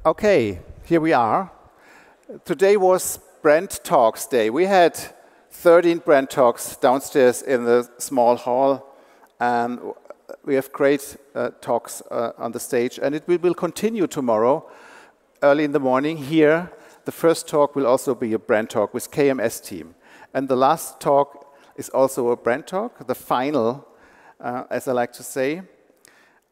Okay, here we are. Today was Brand Talks Day. We had 13 Brand Talks downstairs in the small hall, and we have great talks on the stage, and we will continue tomorrow, early in the morning here. The first talk will also be a brand talk with KMS team. And the last talk is also a brand talk, the final, as I like to say.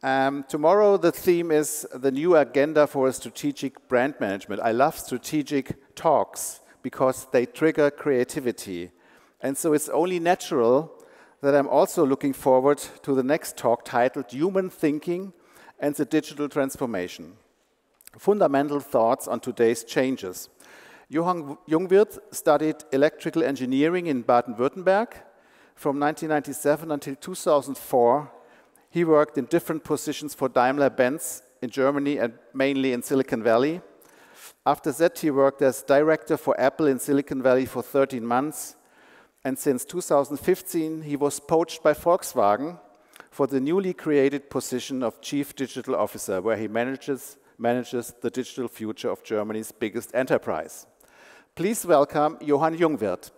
Tomorrow the theme is the new agenda for strategic brand management. I love strategic talks because they trigger creativity. And so it's only natural that I'm also looking forward to the next talk titled Human Thinking and the Digital Transformation. Fundamental thoughts on today's changes. Johann Jungwirth studied electrical engineering in Baden-Württemberg. From 1997 until 2004, he worked in different positions for Daimler-Benz in Germany and mainly in Silicon Valley. After that, he worked as director for Apple in Silicon Valley for 13 months. And since 2015, he was poached by Volkswagen for the newly created position of Chief Digital Officer, where he manages the digital future of Germany's biggest enterprise. Please welcome Johann Jungwirth.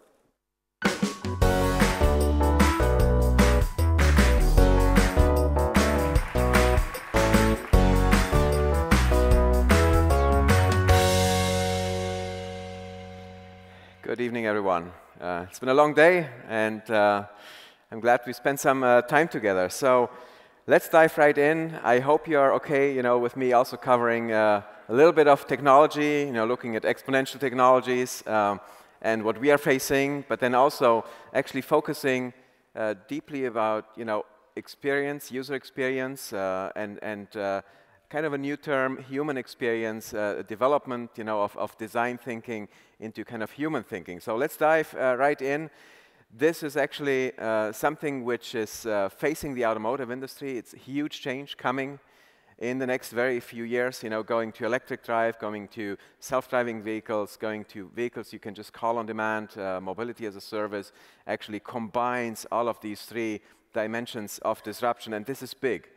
Good evening, everyone. It's been a long day, and I'm glad we spent some time together. So let's dive right in. I hope you are okay, with me also covering a little bit of technology, looking at exponential technologies and what we are facing, but then also actually focusing deeply about, experience, user experience, and kind of a new term, human experience, development, of design thinking into kind of human thinking. So let's dive right in. This is actually something which is facing the automotive industry. It's a huge change coming in the next very few years, going to electric drive, going to self-driving vehicles, going to vehicles you can just call on demand. Mobility as a service actually combines all of these three dimensions of disruption, and this is big.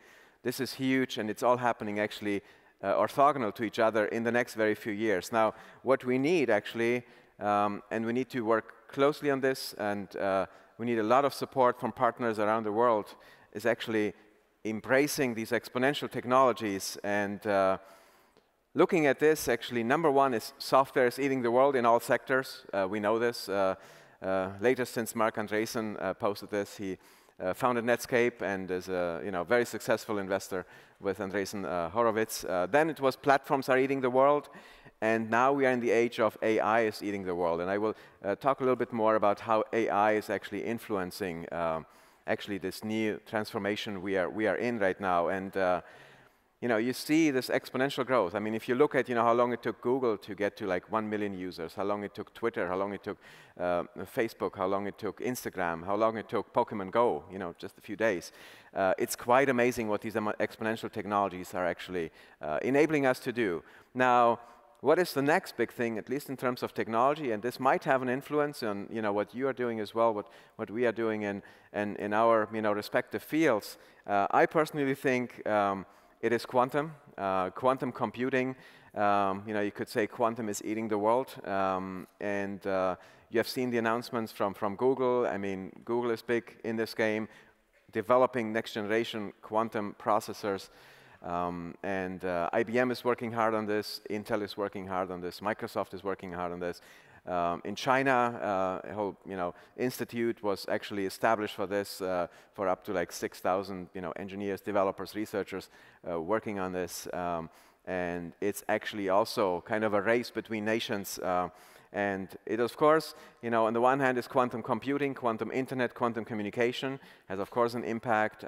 This is huge, and it's all happening actually orthogonal to each other in the next very few years. Now, what we need actually, and we need to work closely on this, and we need a lot of support from partners around the world, is actually embracing these exponential technologies and looking at this. Actually, number one is software is eating the world in all sectors. We know this. Latest since Marc Andreessen posted this, he founded Netscape and is a very successful investor with Andreessen Horowitz. Then it was platforms are eating the world, and now we are in the age of AI is eating the world. And I will talk a little bit more about how AI is actually influencing actually this new transformation we are in right now. And you see this exponential growth. I mean, if you look at how long it took Google to get to like 1 million users, how long it took Twitter, how long it took Facebook, how long it took Instagram, how long it took Pokemon Go, just a few days. It's quite amazing what these exponential technologies are actually enabling us to do. Now, what is the next big thing, at least in terms of technology? And this might have an influence on what you are doing as well, what we are doing in our respective fields. I personally think it is quantum computing. You could say quantum is eating the world. And you have seen the announcements from Google. I mean, Google is big in this game, developing next generation quantum processors. And IBM is working hard on this. Intel is working hard on this. Microsoft is working hard on this. In China, a whole institute was actually established for this, for up to like 6,000 engineers, developers, researchers working on this. And it's actually also kind of a race between nations. And it, of course, on the one hand is quantum computing, quantum internet, quantum communication has, of course, an impact.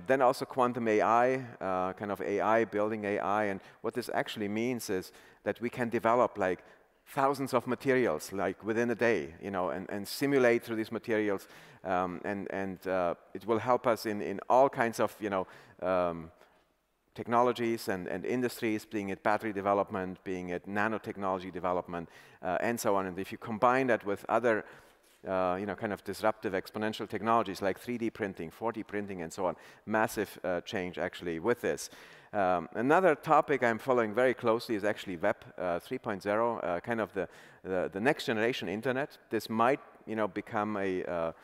Then also quantum AI, kind of AI, building AI. And what this actually means is that we can develop like thousands of materials, like within a day, and simulate through these materials, and it will help us in all kinds of, technologies and industries, being it battery development, being it nanotechnology development, and so on. And if you combine that with other kind of disruptive exponential technologies like 3D printing, 4D printing, and so on. Massive change actually with this. Another topic I'm following very closely is actually Web 3.0, kind of the next generation internet. This might become a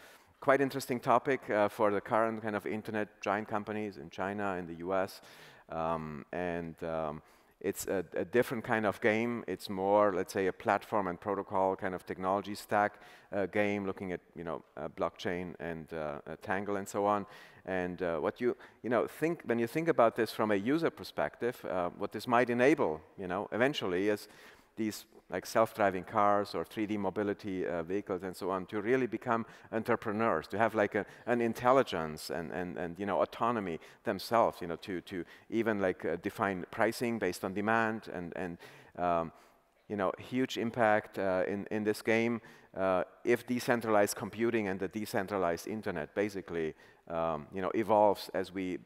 quite interesting topic for the current kind of internet giant companies in China, in the US. It's a different kind of game. It's more, let's say, a platform and protocol kind of technology stack game, looking at blockchain and Tangle and so on. And what you think when you think about this from a user perspective, what this might enable, eventually is these like self-driving cars or 3D mobility vehicles and so on, to really become entrepreneurs, to have like an intelligence and autonomy themselves, to even like define pricing based on demand and huge impact in this game if decentralized computing and the decentralized internet basically evolves as we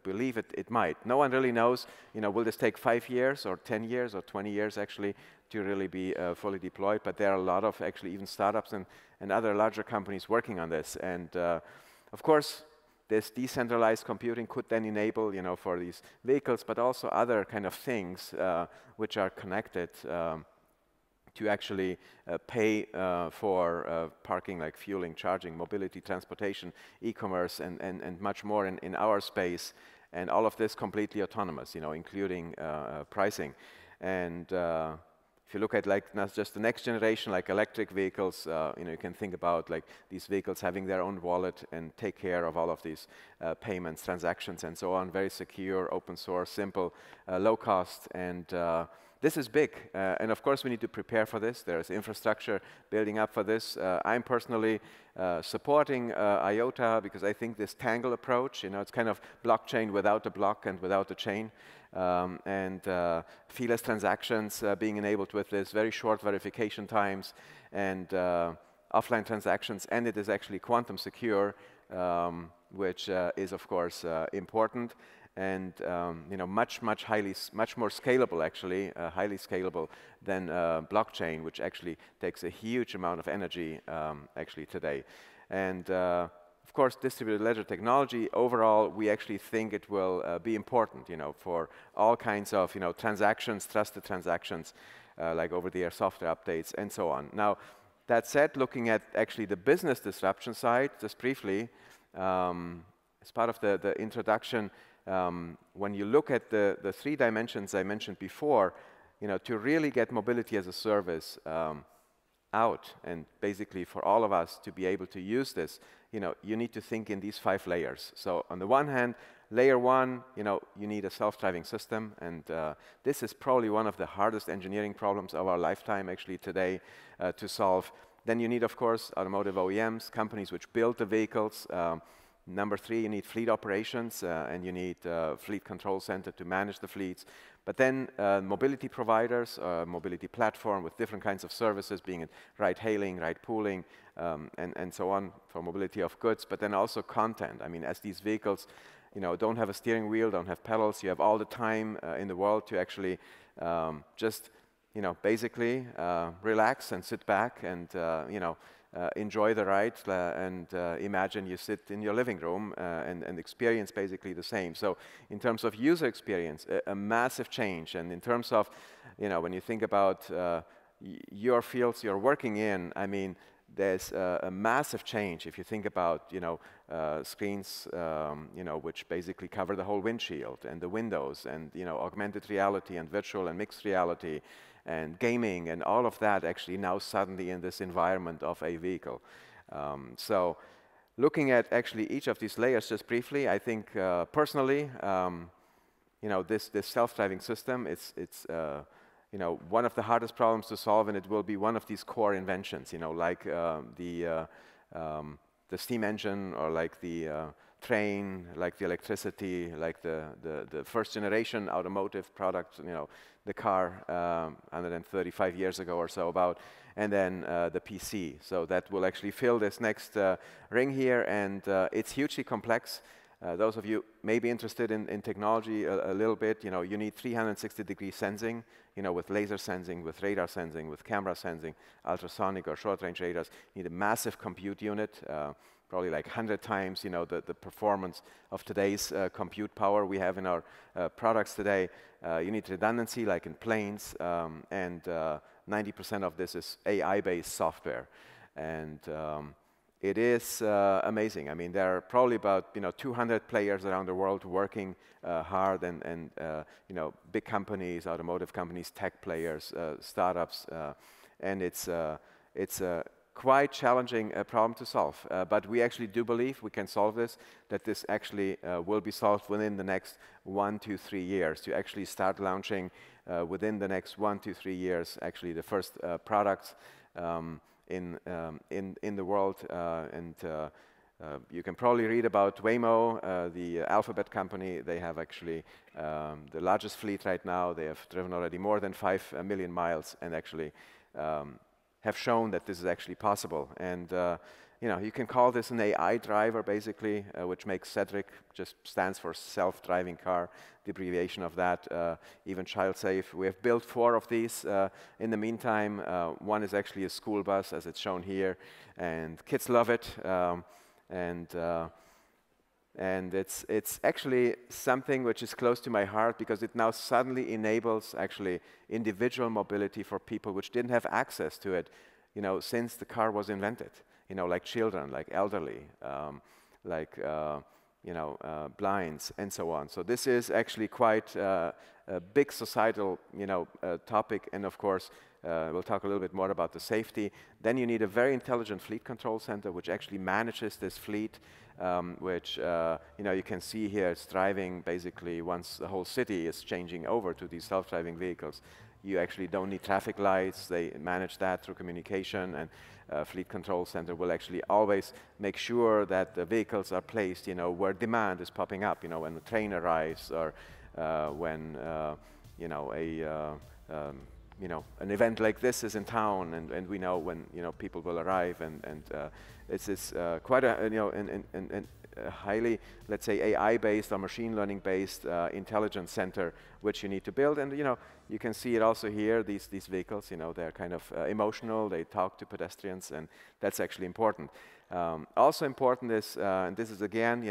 believe it might. No one really knows, will this take 5 years or 10 years or 20 years actually to really be fully deployed, but there are a lot of actually even startups and other larger companies working on this. And of course, this decentralized computing could then enable, for these vehicles, but also other kind of things which are connected to actually pay for parking, like fueling, charging, mobility, transportation, e-commerce, and much more in our space. And all of this completely autonomous, including pricing. And if you look at like not just the next generation, like electric vehicles, you can think about like these vehicles having their own wallet and take care of all of these payments, transactions, and so on. Very secure, open source, simple, low cost, and this is big. And of course, we need to prepare for this. There is infrastructure building up for this. I'm personally supporting IOTA because I think this Tangle approach, it's kind of blockchain without a block and without a chain. And feeless transactions being enabled with this, very short verification times, and offline transactions, and it is actually quantum secure, which is of course important, and much more scalable actually, highly scalable than blockchain, which actually takes a huge amount of energy actually today. And of course, distributed ledger technology, overall, we actually think it will be important, for all kinds of, transactions, trusted transactions, like over-the-air software updates, and so on. Now, that said, looking at actually the business disruption side, just briefly, as part of the introduction, when you look at the 3 dimensions I mentioned before, to really get mobility as a service out, and basically for all of us to be able to use this, you need to think in these 5 layers. So on the one hand, layer 1, you need a self-driving system, and this is probably one of the hardest engineering problems of our lifetime actually today to solve. Then you need, of course, automotive OEMs, companies which build the vehicles. Number 3, you need fleet operations, and you need a fleet control center to manage the fleets. But then mobility providers, mobility platform with different kinds of services, being it ride-hailing, ride-pooling, and so on for mobility of goods. But then also content. I mean, as these vehicles, don't have a steering wheel, don't have pedals, you have all the time in the world to actually just, basically relax and sit back and, enjoy the ride and imagine you sit in your living room and experience basically the same. So in terms of user experience, a massive change. And in terms of, when you think about your fields you're working in, I mean, there's a massive change if you think about, screens, which basically cover the whole windshield and the windows and, augmented reality and virtual and mixed reality and gaming and all of that actually now suddenly in this environment of a vehicle. So looking at actually each of these layers just briefly, I think personally, this self-driving system, it's one of the hardest problems to solve, and it will be one of these core inventions, like the the steam engine, or like the train, like the electricity, like the first generation automotive product, the car 135 years ago or so about, and then the PC. So that will actually fill this next ring here, and it's hugely complex. Those of you may be interested in technology a little bit, you need 360-degree sensing, with laser sensing, with radar sensing, with camera sensing, ultrasonic or short-range radars. You need a massive compute unit, probably like 100 times, the performance of today's compute power we have in our products today. You need redundancy, like in planes, and 90% of this is AI-based software. And it is amazing. I mean, there are probably about 200 players around the world working hard, and big companies, automotive companies, tech players, startups, and it's a quite challenging problem to solve. But we actually do believe we can solve this, that this actually will be solved within the next 1 to 3 years, to actually start launching within the next 1 to 3 years, actually the first products in the world, and you can probably read about Waymo, the Alphabet company. They have actually the largest fleet right now. They have driven already more than 5 million miles, and actually have shown that this is actually possible. And you can call this an AI driver, basically, which makes Sedric, just stands for self-driving car, the abbreviation of that, even child-safe. We have built 4 of these in the meantime. One is actually a school bus, as it's shown here, and kids love it. And it's actually something which is close to my heart, because it now suddenly enables actually individual mobility for people which didn't have access to it, since the car was invented. Like children, like elderly, like blinds, and so on. So this is actually quite a big societal, topic, and of course, we'll talk a little bit more about the safety. Then you need a very intelligent fleet control center, which actually manages this fleet, which you can see here. It's driving basically once the whole city is changing over to these self-driving vehicles. You actually don't need traffic lights. They manage that through communication, and Fleet Control Center will actually always make sure that the vehicles are placed, where demand is popping up, when the train arrives, or when an event like this is in town, and we know when people will arrive, and it's quite a a highly, let's say, AI-based or machine learning-based intelligence center which you need to build. And you can see it also here. These vehicles, they're kind of emotional. They talk to pedestrians, and that's actually important. Also important is, and this is again,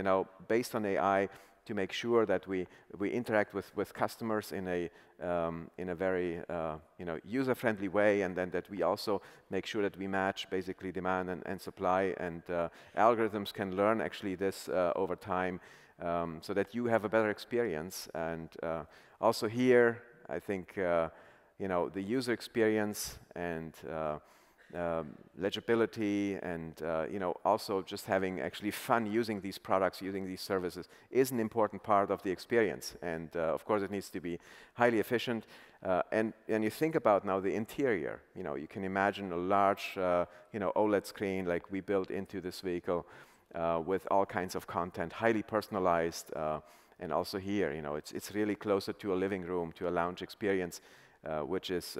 based on AI, to make sure that we interact with customers in a very user-friendly way, and then that we also make sure that we match basically demand and supply, and algorithms can learn actually this over time, so that you have a better experience. And also here, I think the user experience and legibility, and also just having actually fun using these products, using these services, is an important part of the experience. And of course, it needs to be highly efficient. And you think about now the interior. You can imagine a large OLED screen like we built into this vehicle, with all kinds of content, highly personalized. And also here, it's really closer to a living room, to a lounge experience, which is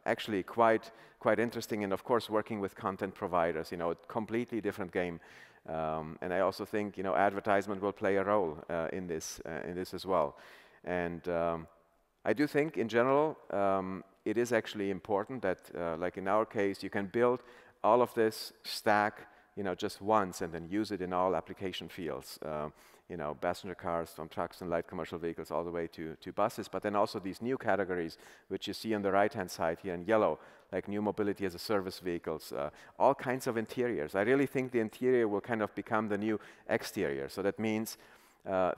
actually quite interesting. And of course, working with content providers, a completely different game. And I also think advertisement will play a role in this as well. And I do think, in general, it is actually important that, like in our case, you can build all of this stack just once, and then use it in all application fields. Passenger cars, from trucks and light commercial vehicles, all the way to buses. But then also these new categories, which you see on the right-hand side here in yellow, like new mobility as a service vehicles, all kinds of interiors. I really think the interior will kind of become the new exterior. So that means,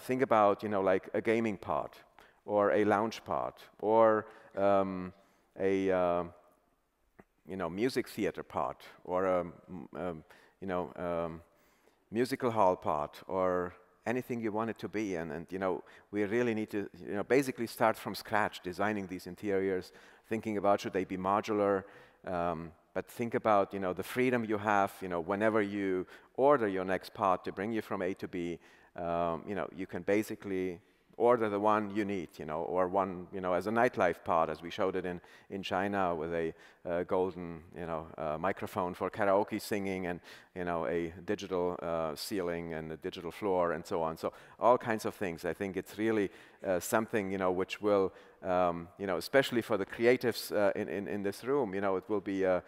think about, like a gaming pod, or a lounge pod, or a music theater pod, or a musical hall pod, or anything you want it to be. And we really need to basically start from scratch, designing these interiors, thinking about should they be modular, but think about, the freedom you have, whenever you order your next part to bring you from A to B, you can basically order the one you need, or one, as a nightlife part, as we showed it in China with a golden, microphone for karaoke singing, and, a digital ceiling and a digital floor and so on. So all kinds of things. I think it's really something, which will, especially for the creatives in this room, it will be a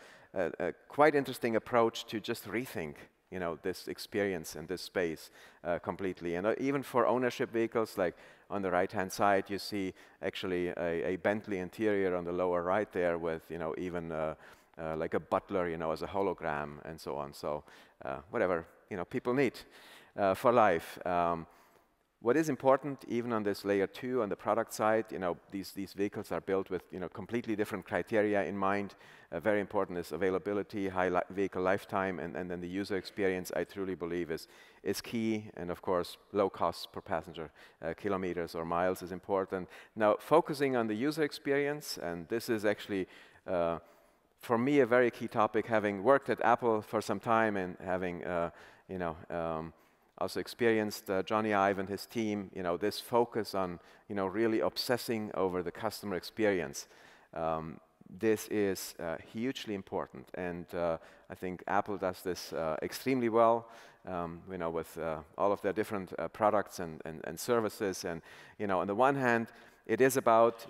quite interesting approach to just rethink this experience and this space completely. And even for ownership vehicles, like on the right-hand side, you see actually a Bentley interior on the lower right there with, even like a butler, as a hologram and so on. So whatever, people need for life. What is important, even on this layer 2 on the product side, these vehicles are built with completely different criteria in mind. Very important is availability, high vehicle lifetime, and then the user experience, I truly believe, is key. And of course, low cost per passenger, kilometers or miles is important. Now, focusing on the user experience, and this is actually, for me, a very key topic, having worked at Apple for some time and having, also experienced Johnny Ive and his team, this focus on, really obsessing over the customer experience. This is hugely important, and I think Apple does this extremely well, with all of their different products and services. And, on the one hand, it is about,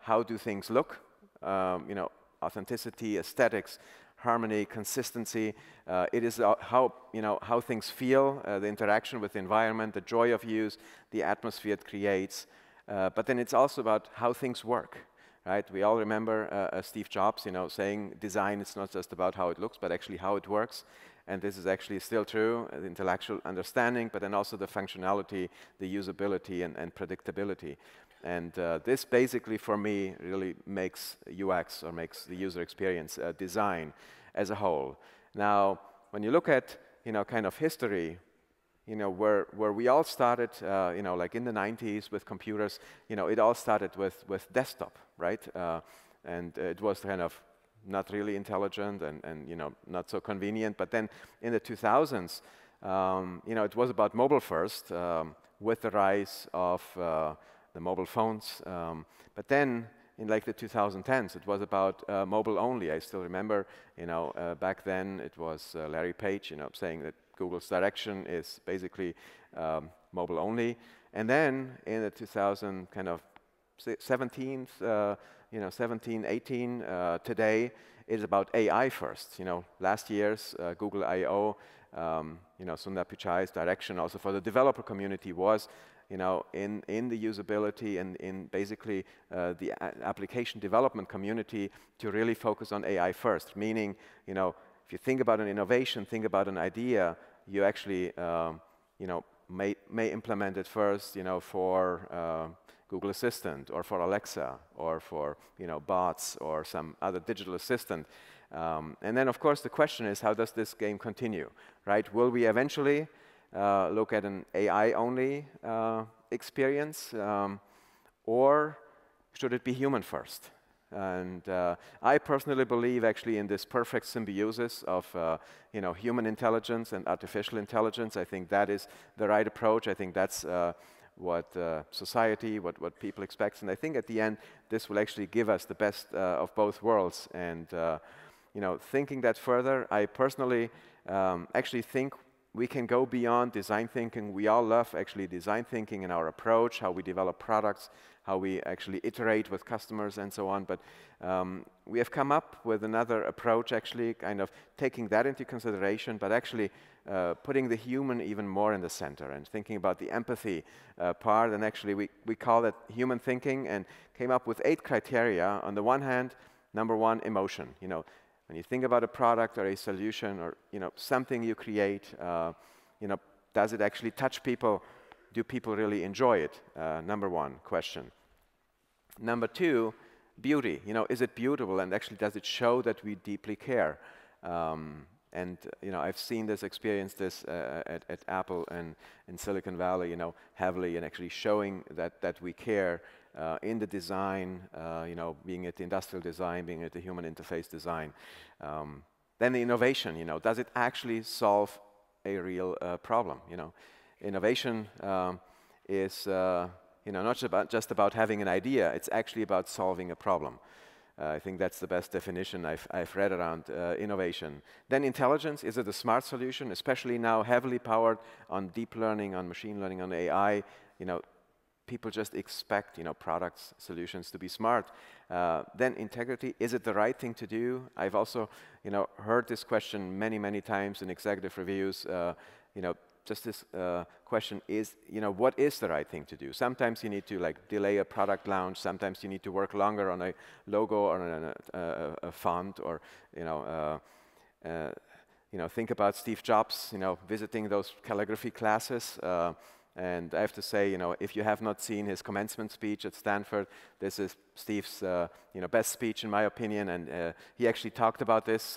how do things look, authenticity, aesthetics, harmony, consistency. It is how things feel, the interaction with the environment, the joy of use, the atmosphere it creates. But then it's also about how things work, right? We all remember Steve Jobs, saying design is not just about how it looks, but actually how it works. And this is actually still true, the intellectual understanding, but then also the functionality, the usability, and predictability. And this basically, for me, really makes UX, or makes the user experience design as a whole. Now, when you look at, kind of history, where we all started, like in the 90s with computers, it all started with desktop, right? And it was kind of not really intelligent and not so convenient. But then in the 2000s, it was about mobile first, with the rise of the mobile phones. But then in like the 2010s, it was about mobile only. I still remember, back then it was Larry Page, saying that Google's direction is basically mobile only. And then in the 2017, 17, 18, today is about AI first. Last year's Google I/O, Sundar Pichai's direction also for the developer community was, in the usability and in basically the application development community to really focus on AI first. Meaning, if you think about an innovation, think about an idea, you actually, may implement it first, for Google Assistant or for Alexa or for, bots or some other digital assistant. And then, of course, the question is, how does this game continue, right? Will we eventually look at an AI-only experience, or should it be human first? And I personally believe actually in this perfect symbiosis of human intelligence and artificial intelligence. I think that is the right approach. I think that's what society, what people expect. And I think at the end, this will actually give us the best of both worlds. And thinking that further, I personally actually think we can go beyond design thinking. We all love actually design thinking in our approach, how we develop products, how we actually iterate with customers and so on. But we have come up with another approach, actually kind of taking that into consideration, but actually putting the human even more in the center and thinking about the empathy part. And actually we call it human thinking, and came up with 8 criteria. On the one hand, number 1, emotion. When you think about a product or a solution or something you create, does it actually touch people? Do people really enjoy it? Number 1 question. Number 2, beauty. Is it beautiful, and actually does it show that we deeply care? And I've seen this, experienced this at Apple and in Silicon Valley, heavily, and actually showing that we care in the design, being it the industrial design, being it the human interface design. Then the innovation, does it actually solve a real problem? Innovation is not just about having an idea. It's actually about solving a problem. I think that's the best definition I've read around innovation. Then intelligence, is it a smart solution, especially now heavily powered on deep learning, on machine learning, on AI? People just expect products, solutions to be smart. Then integrity, is it the right thing to do? I've also heard this question many times in executive reviews. Just this question is, what is the right thing to do? Sometimes you need to delay a product launch. Sometimes you need to work longer on a logo or on a font, or think about Steve Jobs, visiting those calligraphy classes. And I have to say, if you have not seen his commencement speech at Stanford, this is Steve's, best speech in my opinion. And he actually talked about this.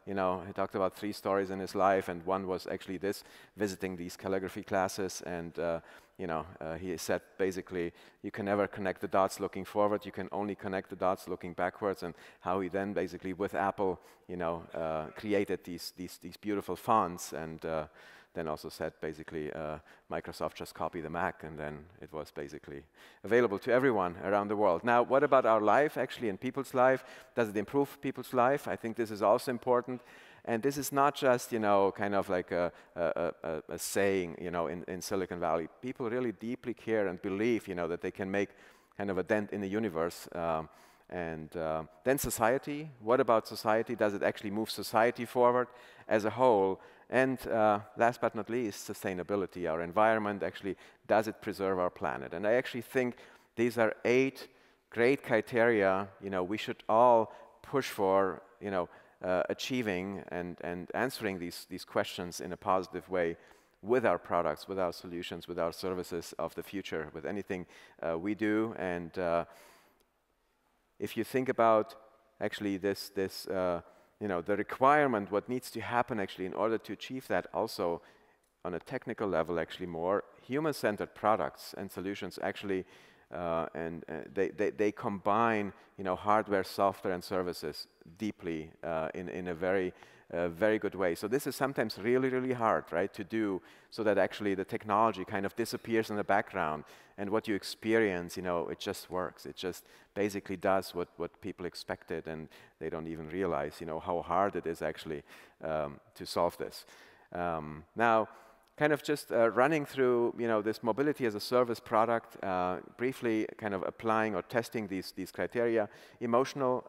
He talked about 3 stories in his life, and one was actually this: visiting these calligraphy classes. And he said basically, you can never connect the dots looking forward. You can only connect the dots looking backwards. And how he then basically with Apple, created these beautiful fonts, and then also said basically Microsoft just copy the Mac, and then it was basically available to everyone around the world. Now, what about our life actually, in people's life? Does it improve people's life? I think this is also important. And this is not just, kind of like a saying, in Silicon Valley. People really deeply care and believe, that they can make kind of a dent in the universe. And then society. What about society? Does it actually move society forward as a whole? And last but not least, sustainability. Our environment, actually, does it preserve our planet? And I actually think these are 8 great criteria, we should all push for, achieving and answering these questions in a positive way with our products, with our solutions, with our services of the future, with anything we do. And if you think about actually the requirement, what needs to happen actually in order to achieve that, also on a technical level, actually more human-centered products and solutions actually, and they combine hardware, software, and services deeply in a very good way. So this is sometimes really hard, right, to do, so that actually the technology kind of disappears in the background, and what you experience, it just works. It just basically does what people expected, and they don't even realize, how hard it is actually to solve this. Now, kind of just running through, this mobility as a service product, briefly kind of applying or testing these criteria. Emotional,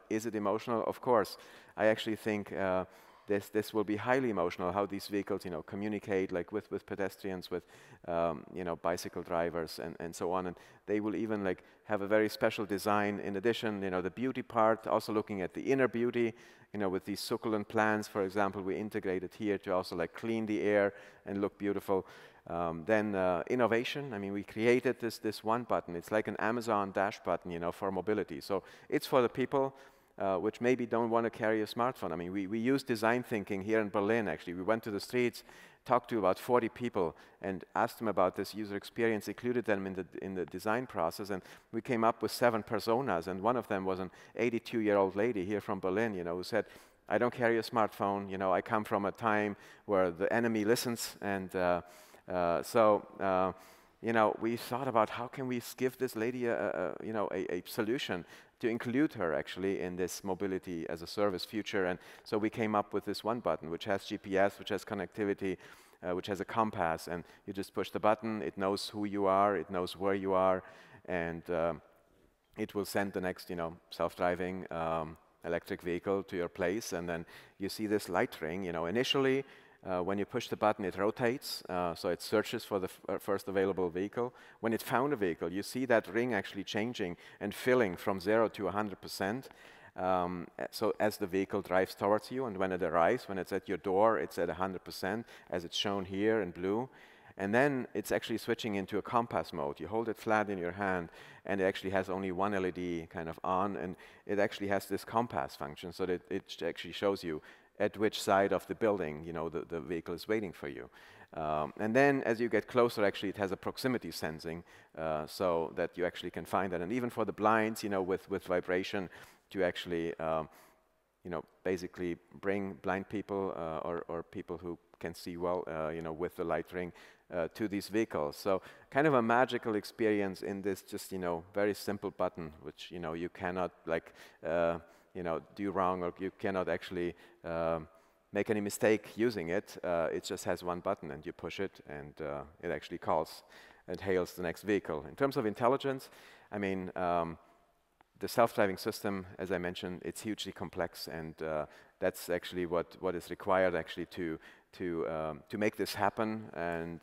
is it emotional? Of course. I actually think this will be highly emotional, how these vehicles, communicate with pedestrians, with, bicycle drivers and so on. And they will even have a very special design. In addition, the beauty part, also looking at the inner beauty, with these succulent plants, for example, we integrated here to also clean the air and look beautiful. Then innovation. I mean, we created this one button. It's like an Amazon dash button, for mobility. So it's for the people which maybe don't want to carry a smartphone. I mean, we use design thinking here in Berlin, actually. We went to the streets, talked to about 40 people, and asked them about this user experience, included them in the design process, and we came up with 7 personas, and one of them was an 82-year-old lady here from Berlin, who said, I don't carry a smartphone, I come from a time where the enemy listens, and we thought about how can we give this lady a solution to include her actually in this mobility as a service future. And so we came up with this one button which has GPS, which has connectivity, which has a compass, and you just push the button, it knows who you are, it knows where you are, and it will send the next self-driving electric vehicle to your place. And then you see this light ring. Initially, when you push the button, it rotates, so it searches for the first available vehicle. When it found a vehicle, you see that ring actually changing and filling from 0 to 100%. So as the vehicle drives towards you, and when it arrives, when it's at your door, it's at 100%, as it's shown here in blue. And then it's actually switching into a compass mode. You hold it flat in your hand, and it actually has only one LED kind of on, and it actually has this compass function, so that it actually shows you at which side of the building, the vehicle is waiting for you. And then as you get closer, actually, it has a proximity sensing so that you actually can find that. And even for the blinds, with vibration, to actually, basically bring blind people or people who can see well, with the light ring to these vehicles. So kind of a magical experience in this just, very simple button, which, you cannot do wrong, or you cannot actually make any mistake using it. It just has one button, and you push it, and it actually calls and hails the next vehicle. In terms of intelligence, I mean, the self-driving system, as I mentioned, it's hugely complex, and that's actually what is required actually to make this happen. And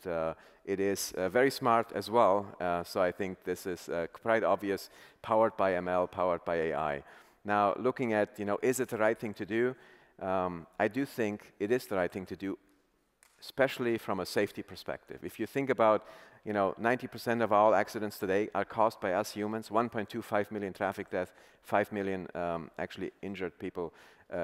it is very smart as well. So I think this is quite obvious, powered by ML, powered by AI. Now, looking at, is it the right thing to do? I do think it is the right thing to do, especially from a safety perspective. If you think about, 90% of all accidents today are caused by us humans, 1.25 million traffic deaths, 5 million actually injured people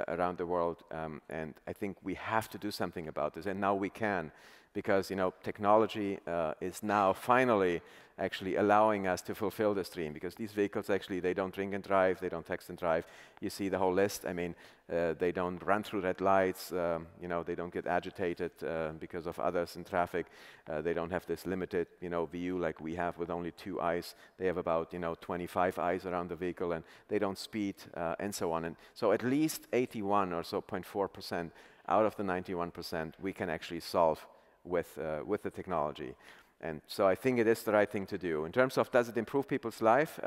around the world. And I think we have to do something about this, and now we can, because technology is now finally actually allowing us to fulfill this dream, because these vehicles actually, they don't drink and drive, they don't text and drive. You see the whole list. I mean, they don't run through red lights, they don't get agitated because of others in traffic. They don't have this limited view like we have with only 2 eyes. They have about 25 eyes around the vehicle, and they don't speed and so on. And so at least 81 or so 0.4% out of the 91% we can actually solve with the technology. And so I think it is the right thing to do. In terms of, does it improve people's life?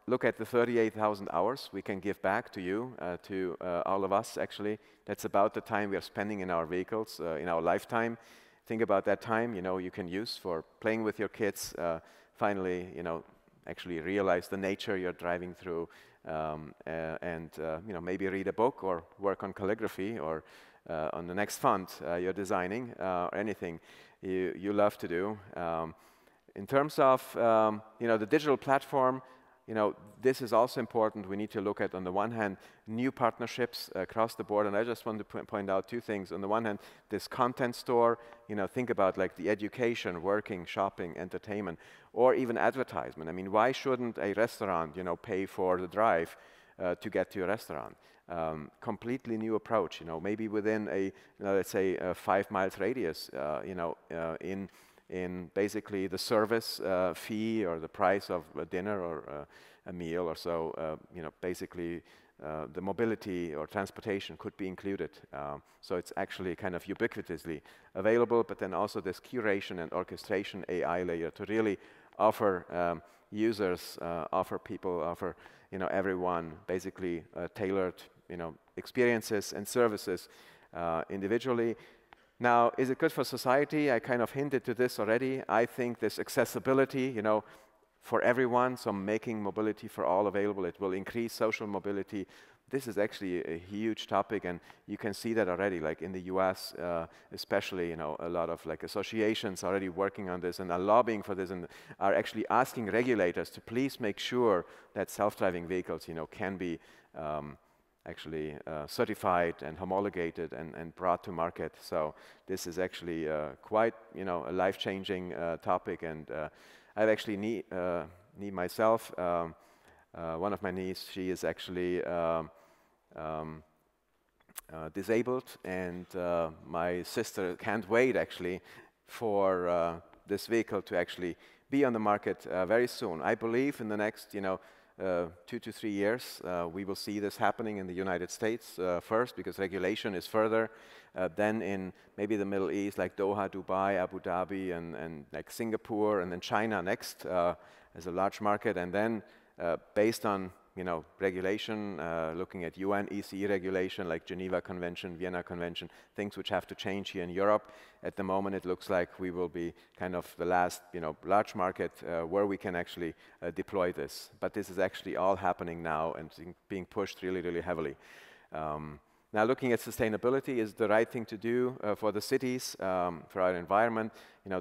Look at the 38,000 hours we can give back to you, to all of us, actually. That's about the time we are spending in our vehicles, in our lifetime. Think about that time, you can use for playing with your kids, finally, actually realize the nature you're driving through, and maybe read a book or work on calligraphy, or on the next font you're designing, or anything you love to do. In terms of the digital platform, this is also important. We need to look at, on the one hand, new partnerships across the board. And I just want to point out 2 things. On the one hand, this content store, think about like the education, working, shopping, entertainment, or even advertisement. I mean, why shouldn't a restaurant, pay for the drive to get to a restaurant? Completely new approach, maybe within a, let's say, a 5 miles radius, in basically the service fee or the price of a dinner or a meal or so, basically the mobility or transportation could be included. So it's actually kind of ubiquitously available, but then also this curation and orchestration AI layer to really offer users, offer people, offer everyone basically tailored experiences and services individually. Now, is it good for society? I kind of hinted to this already. I think this accessibility, for everyone, so making mobility for all available, it will increase social mobility. This is actually a huge topic, and you can see that already, like in the US, especially, a lot of like associations already working on this and are lobbying for this, and are actually asking regulators to please make sure that self-driving vehicles, can be actually certified and homologated and brought to market. So this is actually quite, a life-changing topic, and I've actually need myself. One of my niece, she is actually disabled, and my sister can't wait actually for this vehicle to actually be on the market very soon. I believe in the next, 2 to 3 years, we will see this happening in the United States first, because regulation is further, then in maybe the Middle East, like Doha, Dubai, Abu Dhabi, and like Singapore, and then China next as a large market, and then based on regulation, looking at UN ECE regulation like Geneva Convention, Vienna Convention, things which have to change here in Europe. At the moment, it looks like we will be kind of the last, large market where we can actually deploy this. But this is actually all happening now and being pushed really, really heavily. Now, looking at sustainability is the right thing to do for the cities, for our environment.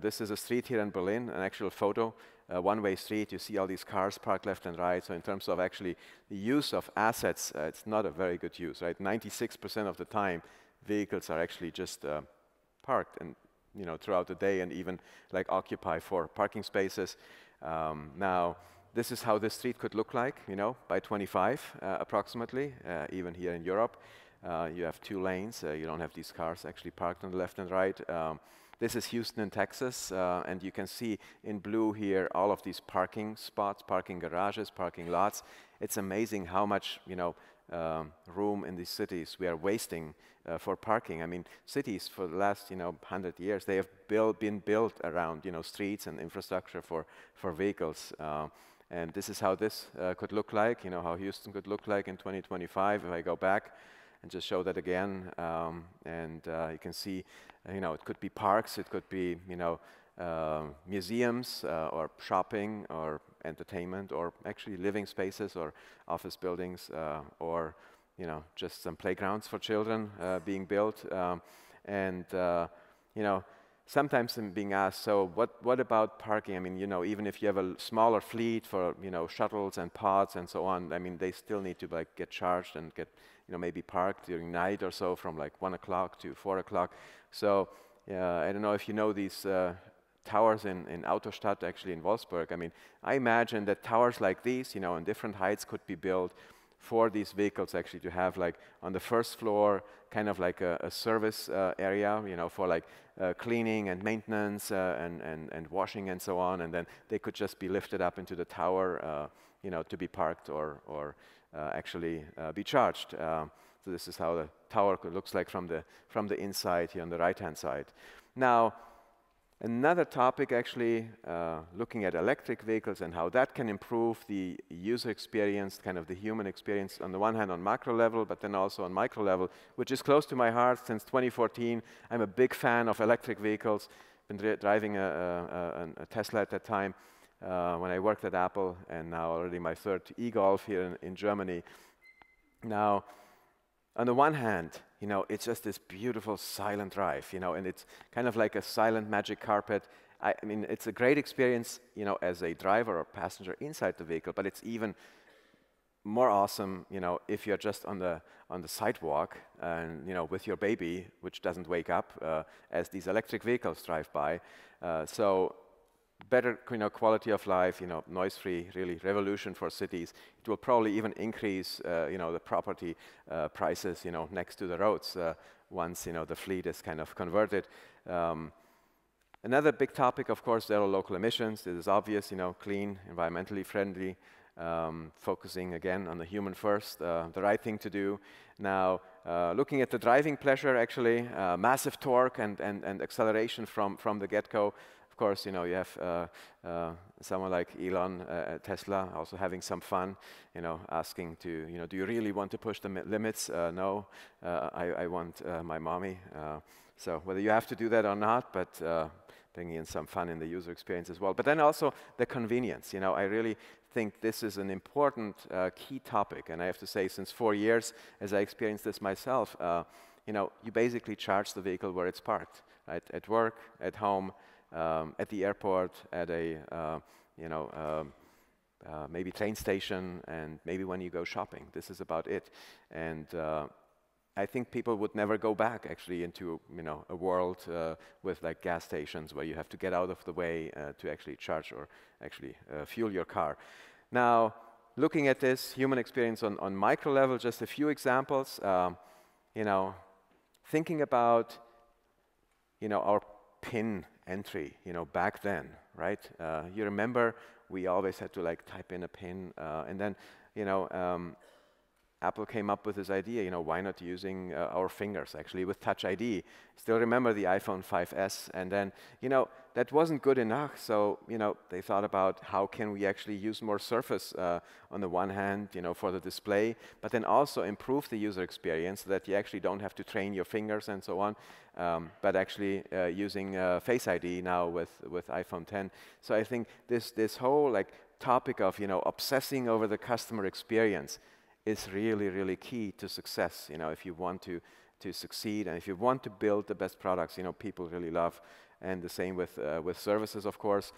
This is a street here in Berlin, an actual photo one-way street. You see all these cars parked left and right. So in terms of actually the use of assets, it's not a very good use, right? 96% of the time, vehicles are actually just parked and throughout the day, and even like occupy 4 parking spaces. Now, this is how this street could look like, by 25 approximately, even here in Europe. You have 2 lanes. You don't have these cars actually parked on the left and right. This is Houston in Texas, and you can see in blue here all of these parking spots, parking garages, parking lots. It's amazing how much room in these cities we are wasting for parking. I mean, cities for the last 100 years, they have been built around streets and infrastructure for vehicles. And this is how this could look like, how Houston could look like in 2025 if I go back and just show that again. You can see, it could be parks, it could be, museums or shopping or entertainment or actually living spaces or office buildings or, just some playgrounds for children being built. Sometimes I'm being asked, so what about parking? I mean, even if you have a smaller fleet for, shuttles and pods and so on, I mean, they still need to like get charged and get, maybe parked during night or so from like 1 o'clock to 4 o'clock. So I don't know if you know these towers in Autostadt, actually in Wolfsburg. I mean, I imagine that towers like these, in different heights could be built for these vehicles actually to have like on the first floor kind of like a service area, for like cleaning and maintenance and washing and so on, and then they could just be lifted up into the tower, to be parked or actually be charged. So this is how the tower looks like from the inside here on the right-hand side. Now, another topic actually, looking at electric vehicles and how that can improve the user experience, kind of the human experience, on the one hand on macro level, but then also on micro level, which is close to my heart since 2014. I'm a big fan of electric vehicles. Been driving a Tesla at that time when I worked at Apple, and now already my 3rd e-Golf here in Germany. Now, on the one hand, it's just this beautiful silent drive, and it's kind of like a silent magic carpet. I mean, it's a great experience, as a driver or passenger inside the vehicle, but it's even more awesome, if you're just on the sidewalk and, with your baby, which doesn't wake up as these electric vehicles drive by. So better, quality of life, noise-free, really revolution for cities. It will probably even increase, the property prices, next to the roads once, the fleet is kind of converted. Another big topic, of course, there are local emissions. This is obvious, clean, environmentally friendly, focusing again on the human first, the right thing to do. Now, looking at the driving pleasure, actually, massive torque and acceleration from the get-go. Of course, you have someone like Elon at Tesla also having some fun, asking to, do you really want to push the limits? No, I want my mommy. So whether you have to do that or not, but bringing in some fun in the user experience as well. But then also the convenience. I really think this is an important key topic. And I have to say, since 4 years, as I experienced this myself, you basically charge the vehicle where it's parked, right? At work, at home, at the airport, at a maybe train station, and maybe when you go shopping. This is about it. And I think people would never go back actually into a world with like gas stations where you have to get out of the way to actually charge or actually fuel your car. Now, looking at this human experience on micro level, just a few examples. Thinking about our PIN entry, back then, right? You remember we always had to like type in a PIN, and then Apple came up with this idea, why not using our fingers actually with Touch ID? Still remember the iPhone 5S, and then, that wasn't good enough. So, they thought about how can we actually use more surface on the one hand, for the display, but then also improve the user experience so that you actually don't have to train your fingers and so on, but actually using Face ID now with iPhone 10. So I think this whole like topic of, obsessing over the customer experience is really, really key to success, if you want to succeed and if you want to build the best products, people really love. And the same with services, of course.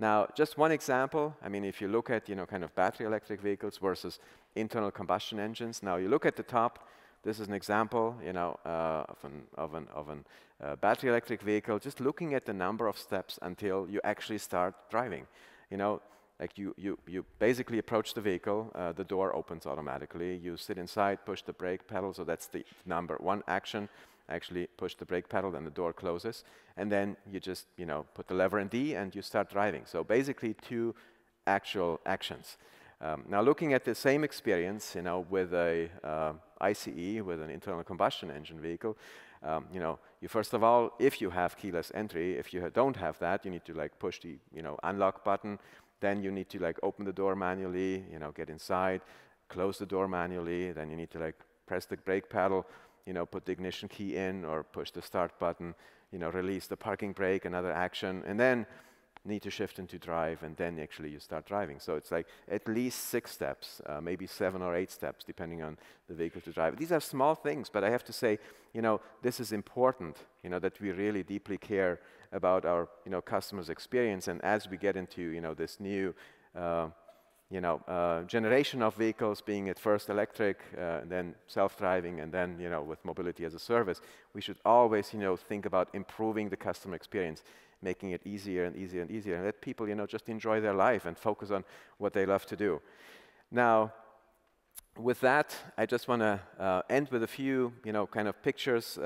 Now, just one example, I mean, if you look at, kind of battery electric vehicles versus internal combustion engines. Now, you look at the top, this is an example, of an battery electric vehicle, just looking at the number of steps until you actually start driving. Like you basically approach the vehicle, the door opens automatically, you sit inside, push the brake pedal, so that's the number one action. Actually push the brake pedal, then the door closes, and then you just put the lever in D and you start driving. So basically 2 actual actions. Now looking at the same experience, with a ICE, with an internal combustion engine vehicle, you first of all, if you have keyless entry, if you don't have that, you need to like push the unlock button. Then you need to like open the door manually, get inside, close the door manually. Then you need to like press the brake pedal, put the ignition key in or push the start button, release the parking brake, another action, and then need to shift into drive, and then actually you start driving. So it's like at least 6 steps, maybe 7 or 8 steps, depending on the vehicle to drive. These are small things, but I have to say, this is important, that we really deeply care about our, customers' experience. And as we get into, this new generation of vehicles, being at first electric, and then self-driving, and then, with mobility as a service, we should always, think about improving the customer experience, making it easier and easier and easier, and let people, just enjoy their life and focus on what they love to do. Now, with that, I just want to end with a few, kind of pictures,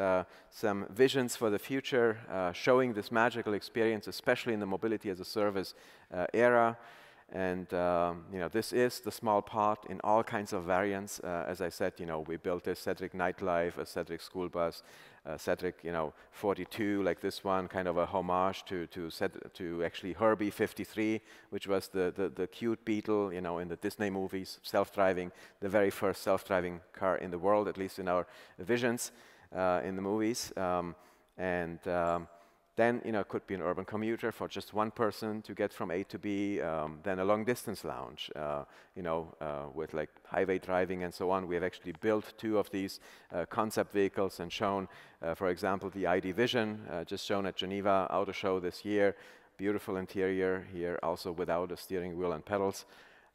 some visions for the future, showing this magical experience, especially in the mobility as a service era. And this is the small part in all kinds of variants. As I said, we built a Sedric nightlife, a Sedric school bus, Sedric 42, like this one, kind of a homage to actually Herbie 53, which was the cute Beetle, in the Disney movies, self-driving, the very first self-driving car in the world, at least in our visions in the movies. Then, it could be an urban commuter for just one person to get from A to B, then a long-distance lounge, with like highway driving and so on. We have actually built 2 of these concept vehicles and shown, for example, the ID Vision, just shown at Geneva Auto Show this year. Beautiful interior here, also without a steering wheel and pedals.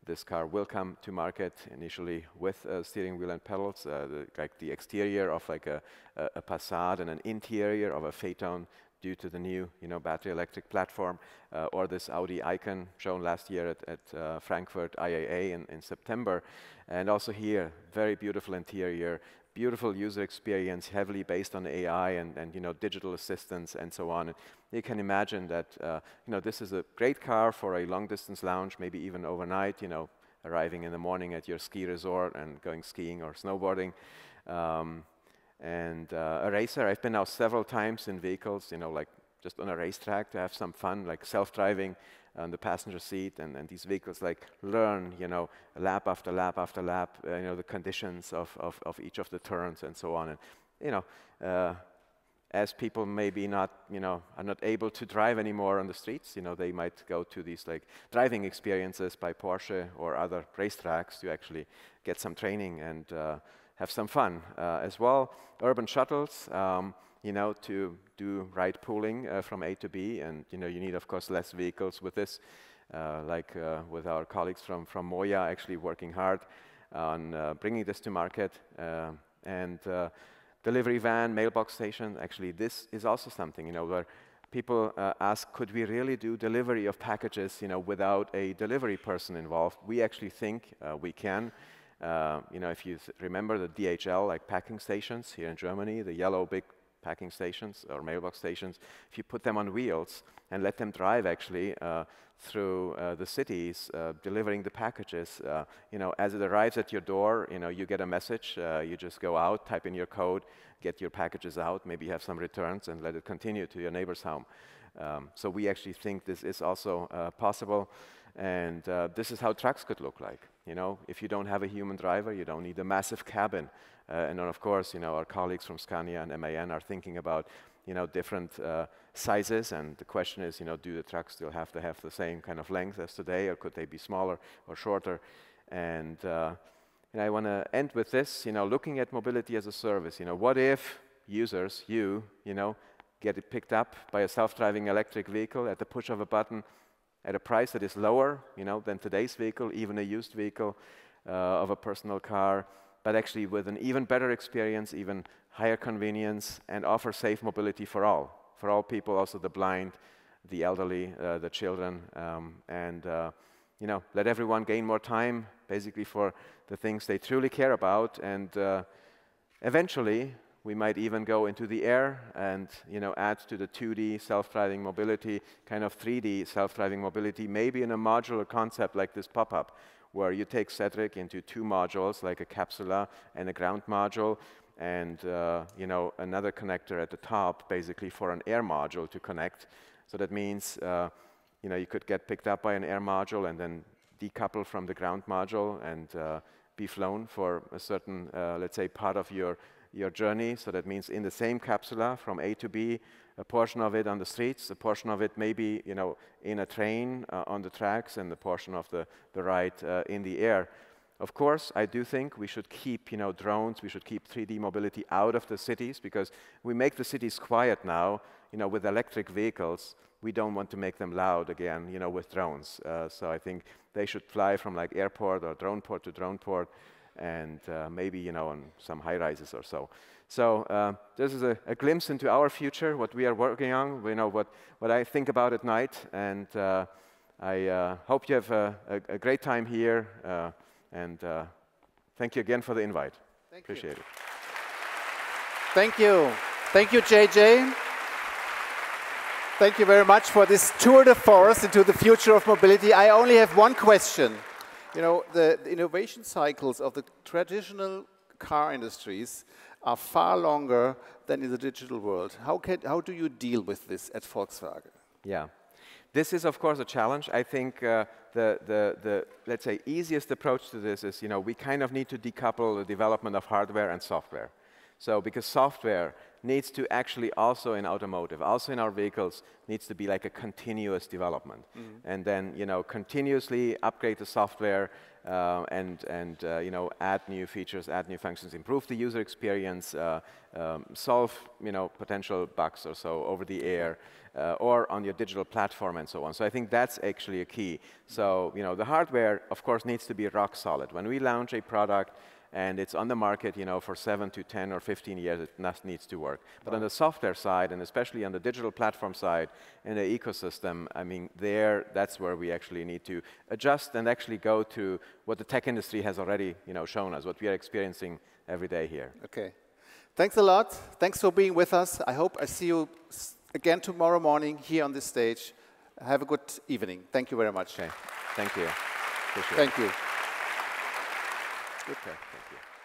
This car will come to market initially with a steering wheel and pedals, like the exterior of like a Passat and an interior of a Phaeton, due to the new, battery electric platform, or this Audi Icon shown last year at Frankfurt IAA in September. And also here, very beautiful interior, beautiful user experience, heavily based on AI and digital assistance and so on. And you can imagine that this is a great car for a long-distance lounge, maybe even overnight. Arriving in the morning at your ski resort and going skiing or snowboarding. And a racer, I've been now several times in vehicles, like just on a racetrack to have some fun, like self-driving on the passenger seat, and these vehicles like learn, lap after lap after lap, the conditions of each of the turns and so on. And, as people maybe not, are not able to drive anymore on the streets, they might go to these like driving experiences by Porsche or other racetracks to actually get some training and have some fun as well. Urban shuttles, to do ride pooling from A to B, and you need of course less vehicles with this, with our colleagues from Moya actually working hard on bringing this to market, and delivery van, mailbox station. Actually, this is also something where people ask, could we really do delivery of packages without a delivery person involved? We actually think we can. If you remember the DHL like packing stations here in Germany, the yellow big packing stations or mailbox stations, if you put them on wheels and let them drive actually through the cities, delivering the packages, as it arrives at your door, you get a message, you just go out, type in your code, get your packages out, maybe you have some returns and let it continue to your neighbor's home. So we actually think this is also possible. And this is how trucks could look like. If you don't have a human driver, you don't need a massive cabin. And then, of course, our colleagues from Scania and MAN are thinking about, different sizes. And the question is, do the trucks still have to have the same kind of length as today, or could they be smaller or shorter? And I want to end with this, looking at mobility as a service. What if users, get it picked up by a self-driving electric vehicle at the push of a button, at a price that is lower, than today's vehicle, even a used vehicle of a personal car, but actually with an even better experience, even higher convenience, and offer safe mobility for all people, also the blind, the elderly, the children, and let everyone gain more time, basically for the things they truly care about, and eventually we might even go into the air and add to the 2D self-driving mobility, kind of 3D self-driving mobility, maybe in a modular concept like this pop-up, where you take Sedric into 2 modules, like a capsula and a ground module, and another connector at the top, basically for an air module to connect. So that means you could get picked up by an air module and then decouple from the ground module and be flown for a certain, let's say, part of your journey. So that means in the same capsula from A to B, a portion of it on the streets, a portion of it maybe in a train on the tracks, and a portion of the ride in the air. Of course, I do think we should keep drones, we should keep 3D mobility out of the cities, because we make the cities quiet now with electric vehicles. We don't want to make them loud again with drones. So I think they should fly from like airport or drone port to drone port, and maybe on some high rises or so. So this is a glimpse into our future, what we are working on, what I think about at night, and I hope you have a great time here, and thank you again for the invite. Appreciate it. Thank you. Thank you, JJ. Thank you very much for this tour de force into the future of mobility. I only have one question. The innovation cycles of the traditional car industries are far longer than in the digital world. How do you deal with this at Volkswagen? Yeah, this is of course a challenge. I think the let's say easiest approach to this is we kind of need to decouple the development of hardware and software. So because software needs to actually also in automotive, also in our vehicles, needs to be like a continuous development. And then, continuously upgrade the software and add new features, add new functions, improve the user experience, solve, potential bugs or so over the air, or on your digital platform and so on. So I think that's actually a key. So, the hardware, of course, needs to be rock solid. When we launch a product, and it's on the market, for 7 to 10 or 15 years, it needs to work. But on the software side, and especially on the digital platform side, in the ecosystem, I mean, that's where we actually need to adjust and actually go to what the tech industry has already, shown us, what we are experiencing every day here. Okay. Thanks a lot. Thanks for being with us. I hope I see you again tomorrow morning here on this stage. Have a good evening. Thank you very much. Okay. Thank you. Appreciate it. Thank you. Good. Thank you.